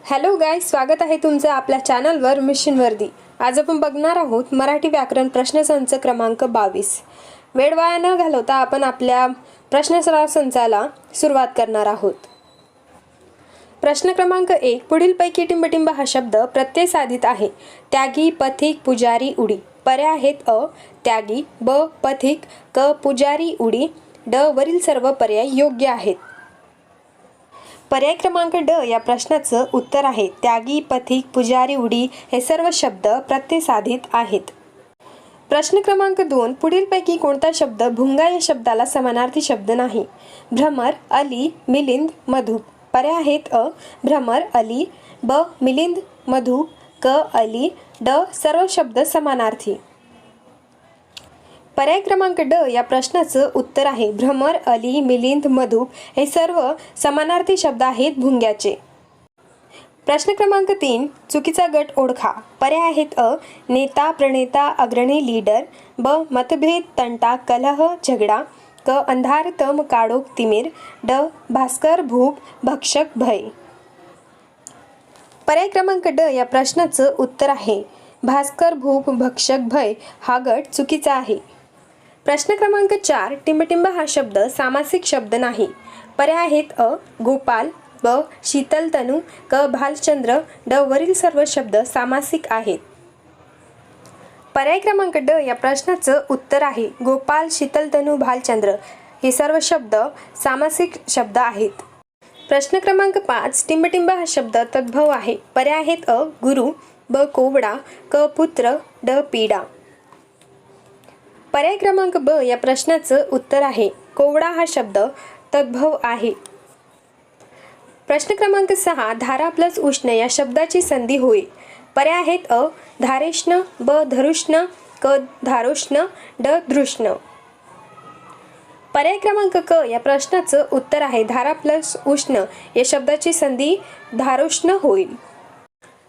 Hello guys, स्वागत आहे तुमचं आपल्या चॅनलवर मिशन वर्दी। आज आपण बघणार आहोत मराठी व्याकरण प्रश्नसंच क्रमांक 22। वेळ वाया न घालवता आपण आपल्या प्रश्नसराव संचाला सुरुवात करणार आहोत। प्रश्न क्रमांक 1, पुढीलपैकी टिंबटिंब हा शब्द प्रत्यय साधित आहे। त्यागी, पथिक, पुजारी, उडी। पर्याय आहेत अ त्यागी, ब पथिक, क पुजारी, उडी, ड वरील सर्व पर्याय योग्य आहेत। पर्याय क्रमांक ड या प्रश्नाचं उत्तर आहे त्यागी, पथिक, पुजारी, उडी हे सर्व शब्द प्रत्यय साधित आहेत। प्रश्न क्रमांक 2, पुढीलपैकी कोणता शब्द भुंगा या शब्दाला समानार्थी शब्द नाही? भ्रमर, अली, मिलिंद, मधुप। पर्याय आहेत अ भ्रमर, अली, ब मिलिंद, मधुप, क अली, ड सर्व शब्द समानार्थी। पर्याय क्रमांक ड या प्रश्नाचं उत्तर आहे भ्रमर, अली, मिलिंद, मधुप हे सर्व समानार्थी शब्द आहेत भुंग्याचे। प्रश्न क्रमांक 3, चुकीचा गट ओळखा। पर्याय आहेत अ नेता, प्रणेता, अग्रणी, लीडर, ब मतभेद, तंटा, कलह, झगडा, क अंधार, तम, काळोख, तिमिर, ड भास्कर, भूप, भक्षक, भय। पर्याय क्रमांक ड या प्रश्नाचं उत्तर आहे भास्कर, भूप, भक्षक, भय हा गट चुकीचा आहे। प्रश्न क्रमांक 4, टिंबटिंब हा शब्द सामासिक शब्द नाही। पर्याय आहेत अ गोपाल, ब शीतल तनू, क भालचंद्र, ड वरील सर्व शब्द सामासिक आहेत। पर्याय क्रमांक ड या प्रश्नाचं उत्तर आहे गोपाल, शीतल तनू, भालचंद्र हे सर्व शब्द सामासिक शब्द आहेत। प्रश्न क्रमांक 5, टिंबटिंब हा शब्द तद्भव आहे। पर्याय आहेत अ गुरु, ब कोवडा, क पुत्र, ड पीडा। पर्याय क्रमांक ब या प्रश्नाचं उत्तर आहे कोवडा हा शब्द तद्भव आहे। प्रश्न क्रमांक 6, धारा प्लस उष्ण या शब्दाची संधी होईल। पर्याय आहेत अ धारेष्ण, ब धरुष्ण, क धारोष्ण, ड धृष्ण। पर्याय क्रमांक क या प्रश्नाचं उत्तर आहे धारा प्लस उष्ण या शब्दाची संधी धारोष्ण होईल।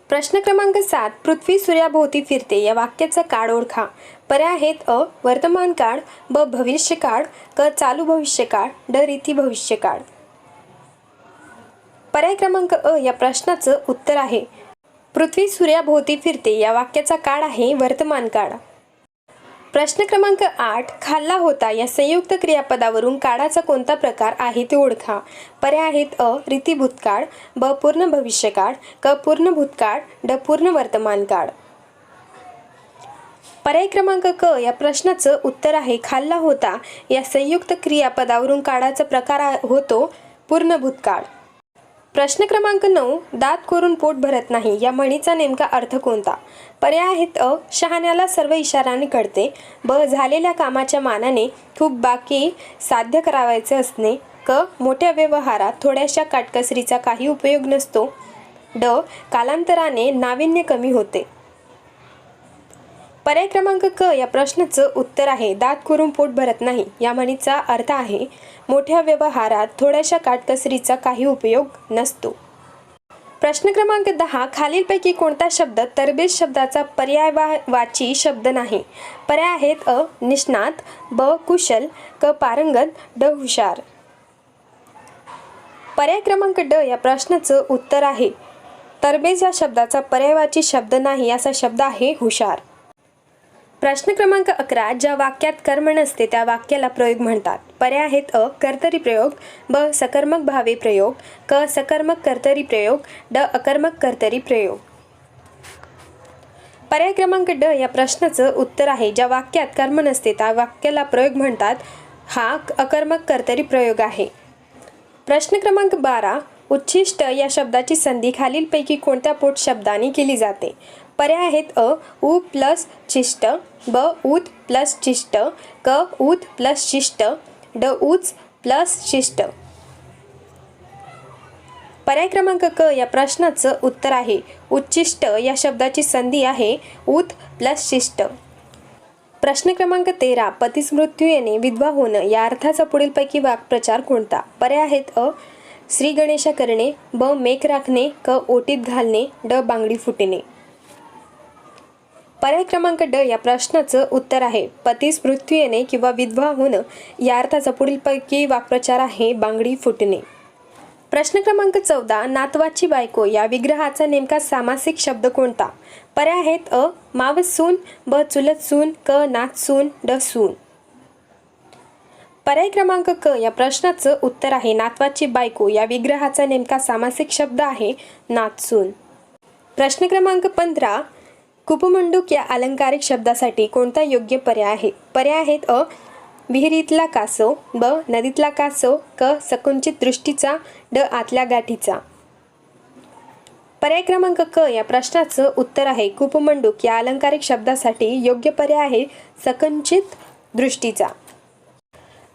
प्रश्न क्रमांक 7, पृथ्वी सूर्याभोवती फिरते या वाक्याचा काळ ओळखा। पर्याय आहेत अ वर्तमान काळ, ब भविष्यकाळ, क चालू भविष्यकाळ, ड रीती भविष्यकाळ। पर्याय क्रमांक अ या प्रश्नाचं उत्तर आहे पृथ्वी सूर्याभोवती फिरते या वाक्याचा काळ आहे वर्तमान काळ। प्रश्न क्रमांक 8, खाल्ला होता या संयुक्त क्रियापदावरून काळाचा कोणता प्रकार आहे ते ओळखा। पर्याय आहेत अ रीती भूतकाळ, ब पूर्ण भविष्यकाळ, क पूर्ण भूतकाळ, ड पूर्ण वर्तमान काळ। पर्याय क्रमांक क या प्रश्नाचं उत्तर आहे खाल्ला होता या संयुक्त क्रियापदावरून काळाचा प्रकार होतो पूर्ण भूतकाळ। प्रश्न क्रमांक 9, दात करून पोट भरत नाही या म्हणीचा नेमका अर्थ कोणता? पर्याय आहेत अ शहाण्याला सर्व इशाराने कळते, ब झालेल्या कामाच्या मानाने खूप बाकी साध्य करावायचे असणे, क मोठ्या व्यवहारात थोड्याशा काटकसरीचा काही उपयोग नसतो, ड कालांतराने नाविन्य कमी होते। पर्याय क्रमांक क या प्रश्नाचं उत्तर आहे दात करून पोट भरत नाही या म्हणीचा अर्थ आहे मोठ्या व्यवहारात थोड्याशा काटकसरीचा काही उपयोग नसतो। प्रश्न क्रमांक 10, खालीलपैकी कोणता शब्द तरबेज शब्दाचा पर्यायवाची शब्द नाही? पर्याय आहेत अ निष्णात, ब कुशल, क पारंगत, ड हुशार। पर्याय क्रमांक ड या प्रश्नाचं उत्तर आहे तरबेज या शब्दाचा पर्यायवाची शब्द नाही असा शब्द आहे हुशार। प्रश्न क्रमांक 11, ज्या वाक्यात कर्म नसते त्या वाक्याला प्रयोग म्हणतात। पर्याय आहेत अ कर्तरी प्रयोग, ब सकर्मक भावे प्रयोग, क सकर्मक कर्तरी प्रयोग, ड अकर्मक कर्तरी प्रयोग। पर्याय क्रमांक ड या प्रश्नाचं उत्तर आहे ज्या वाक्यात कर्म नसते त्या वाक्याला प्रयोग म्हणतात हा अकर्मक कर्तरी प्रयोग आहे। प्रश्न क्रमांक 12, उच्छिष्ट या शब्दाची संधी खालीलपैकी कोणत्या पोट शब्दाने केली जाते? पर्याय आहेत अ उ प्लस चिष्ट, ब उत प्लस चिष्ट, क उत प्लस शिष्ट, ड उच प्लस शिष्ट। पर्याय क्रमांक क या प्रश्नाचं उत्तर आहे उच्चिष्ट या शब्दाची संधी आहे उत प्लस शिष्ट। प्रश्न क्रमांक 13, पतीस मृत्यू येणे, विधवा होणं या अर्थाचा पुढीलपैकी वाक्प्रचार कोणता? पर्याय आहेत अ श्री गणेशा करणे, ब मेख राखणे, क ओटीत घालणे, ड बांगडी फुटणे। पर्याय क्रमांक ड या प्रश्नाचं उत्तर आहे पतीस मृत्यू येणे किंवा विधवा होणं या अर्थाचा पुढीलपैकी वाक्प्रचार आहे बांगडी फुटणे। प्रश्न क्रमांक 14, नातवाची बायको या विग्रहाचा नेमका सामासिक शब्द कोणता? पर्याय आहेत अ. मावस सून, ब. चुलत सून, क. नात सून, ड. सून. पर्याय क्रमांक क या प्रश्नाचं उत्तर आहे नातवाची बायको या विग्रहाचा नेमका सामासिक शब्द आहे नातसून. प्रश्न क्रमांक 15, कुपमंडूक या अलंकारिक शब्दासाठी कोणता योग्य पर्याय आहे? पर्याय आहेत अ. विहिरीतला कासव, ब. नदीतला कासव, क. संकुचित दृष्टीचा, ड. आतल्या गाठीचा. पर्याय क्रमांक क या प्रश्नाचं उत्तर आहे कुपमंडूक या अलंकारिक शब्दासाठी योग्य पर्याय आहे संकुचित दृष्टीचा.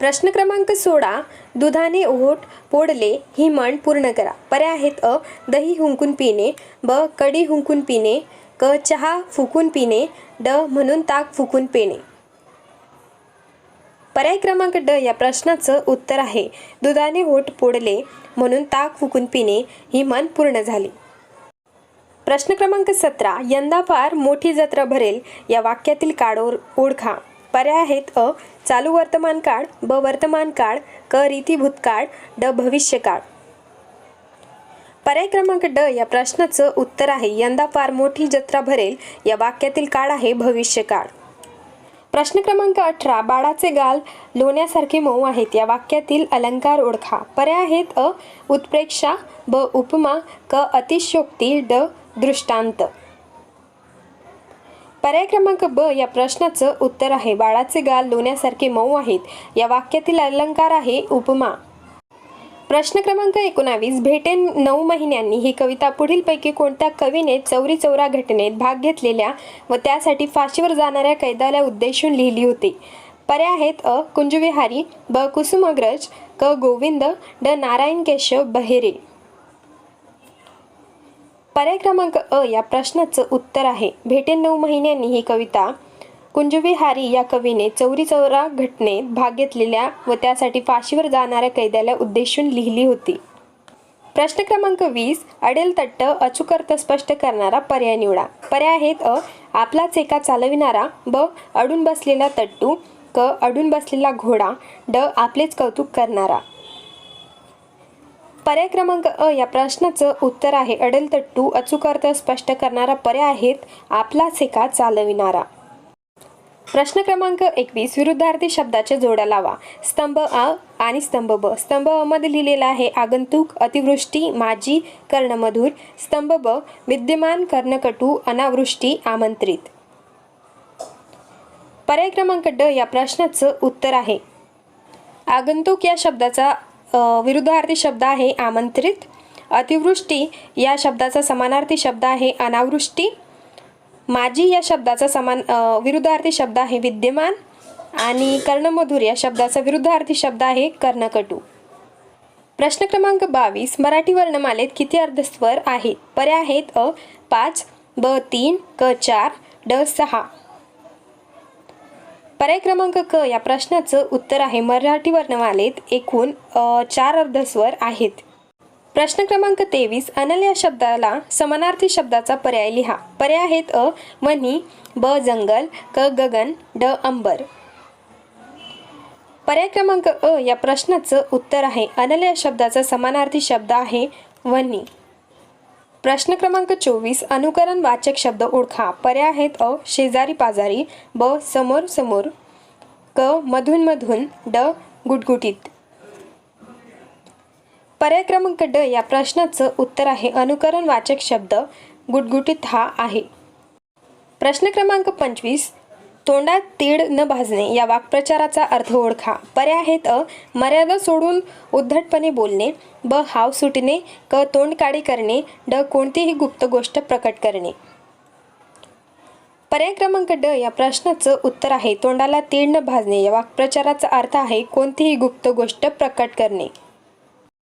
प्रश्न क्रमांक 16, दुधाने ओठ पोळले ही म्हण पूर्ण करा. पर्याय आहेत अ. दही हुंकून पिणे, ब. कढी हुंकून पिणे, क. चहा फुकून पिणे, ड. म्हणून ताक फुकून पिणे. पर्याय क्रमांक ड या प्रश्नाचं उत्तर आहे दुधाने ओठ पोळले म्हणून ताक फुकून पिणे ही म्हण पूर्ण झाली. प्रश्न क्रमांक 17, यंदा फार मोठी जत्रा भरेल या वाक्यातील काळ ओळखा. पर्याय आहेत अ. चालू वर्तमान काळ, ब. वर्तमान काळ, क. रीती भूतकाळ, ड. भविष्यकाळ. पर्याय क्रमांक ड या प्रश्नाचं उत्तर आहे यंदा फार मोठी जत्रा भरेल या वाक्यातील काळ आहे भविष्यकाळ. प्रश्न क्रमांक 18, बाळाचे गाल लोण्यासारखे मऊ आहेत या वाक्यातील अलंकार ओळखा. पर्याय आहेत अ. उत्प्रेक्षा, ब. उपमा, क. अतिशयोक्ती, ड. दृष्टांत. पर्याय क्रमांक ब या प्रश्नाचं उत्तर आहे बाळाचे गाल लोण्यासारखे मऊ आहेत या वाक्यातील अलंकार आहे उपमा. प्रश्न क्रमांक 19, भेटेन 9 महिन्यांनी ही कविता पुढीलपैकी कोणत्या कवीने चौरी चौरा घटनेत भाग घेतलेल्या व त्यासाठी फाशीवर जाणाऱ्या कैद्याला उद्देशून लिहिली होती? पर्याय आहेत अ. कुंजविहारी, ब. कुसुमाग्रज, क. गोविंद, ड. नारायण केशव बहेरे. पर्याय क्रमांक अ या प्रश्नाचं उत्तर आहे भेटेन 9 महिन्यांनी ही कविता कुंजविहारी या कवीने चौरी चौरा घटनेत भाग घेतलेल्या व त्यासाठी फाशीवर जाणाऱ्या कैद्याला उद्देशून लिहिली होती. प्रश्न क्रमांक 20, अडेल तट्ट अचूक अर्थ स्पष्ट करणारा पर्याय निवडा. पर्याय आहेत अ. आपलाच एका चालविणारा, ब. अडून बसलेला तट्टू, क. अडून बसलेला घोडा, ड. आपलेच कौतुक करणारा. पर्याय क्रमांक अ या प्रश्नाचं उत्तर आहे अडेल तट्टू अचूक अर्थ स्पष्ट करणारा पर्याय आहेत आपलाच एका चालविणारा. प्रश्न क्रमांक 21, विरुद्धार्थी शब्दाच्या जोड्या लावा. स्तंभ अ आणि स्तंभ ब. स्तंभ अ मध्ये लिहिलेला आहे आगंतुक, अतिवृष्टी, माझी, कर्णमधुर. स्तंभ ब, विद्यमान, कर्णकटू, अनावृष्टी, आमंत्रित. पर्याय क्रमांक ड या प्रश्नाचं उत्तर आहे आगंतुक या शब्दाचा विरुद्धार्थी शब्द आहे आमंत्रित. अतिवृष्टी या शब्दाचा समानार्थी शब्द आहे अनावृष्टी. माझी या शब्दाचा विरुद्धार्थी शब्द आहे विद्यमान आणि कर्णमधुर या शब्दाचा विरुद्धार्थी शब्द आहे कर्णकटू. प्रश्न क्रमांक 22, मराठी वर्णमालेत किती अर्धस्वर आहेत? पर्याय आहेत अ. 5, ब. 3, क. 4, ड. 6. पर्याय क्रमांक क या प्रश्नाचं उत्तर आहे मराठी वर्णमालेत एकूण 4 अर्धस्वर आहेत. प्रश्न क्रमांक 23, अनल या शब्दाला समानार्थी शब्दाचा पर्याय लिहा. पर्याय आहेत अ. वन्ही, ब. जंगल, क. गगन, ड. अंबर. पर्याय क्रमांक अ या प्रश्नाचं उत्तर आहे अनल या शब्दाचा समानार्थी शब्द आहे वन्ही. प्रश्न क्रमांक 24, अनुकरण वाचक शब्द ओळखा. पर्याय आहेत अ. शेजारी पाजारी, ब. समोर समोर, क. मधून मधून, ड. गुटगुटीत. पर्याय क्रमांक ड या प्रश्नाचं उत्तर आहे अनुकरण वाचक शब्द गुटगुटीत हा आहे. प्रश्न क्रमांक 25, तोंडात तीळ न भाजणे या वाक्प्रचाराचा अर्थ ओळखा. पर्याय आहेत अ. मर्यादा सोडून उद्धटपणे बोलणे, ब. हाव सुटणे, क. तोंड काळे करणे, ड. कोणतीही गुप्त गोष्ट प्रकट करणे. पर्याय क्रमांक ड या प्रश्नाचं उत्तर आहे तोंडाला तीळ न भाजणे या वाक्प्रचाराचा अर्थ आहे कोणतीही गुप्त गोष्ट प्रकट करणे.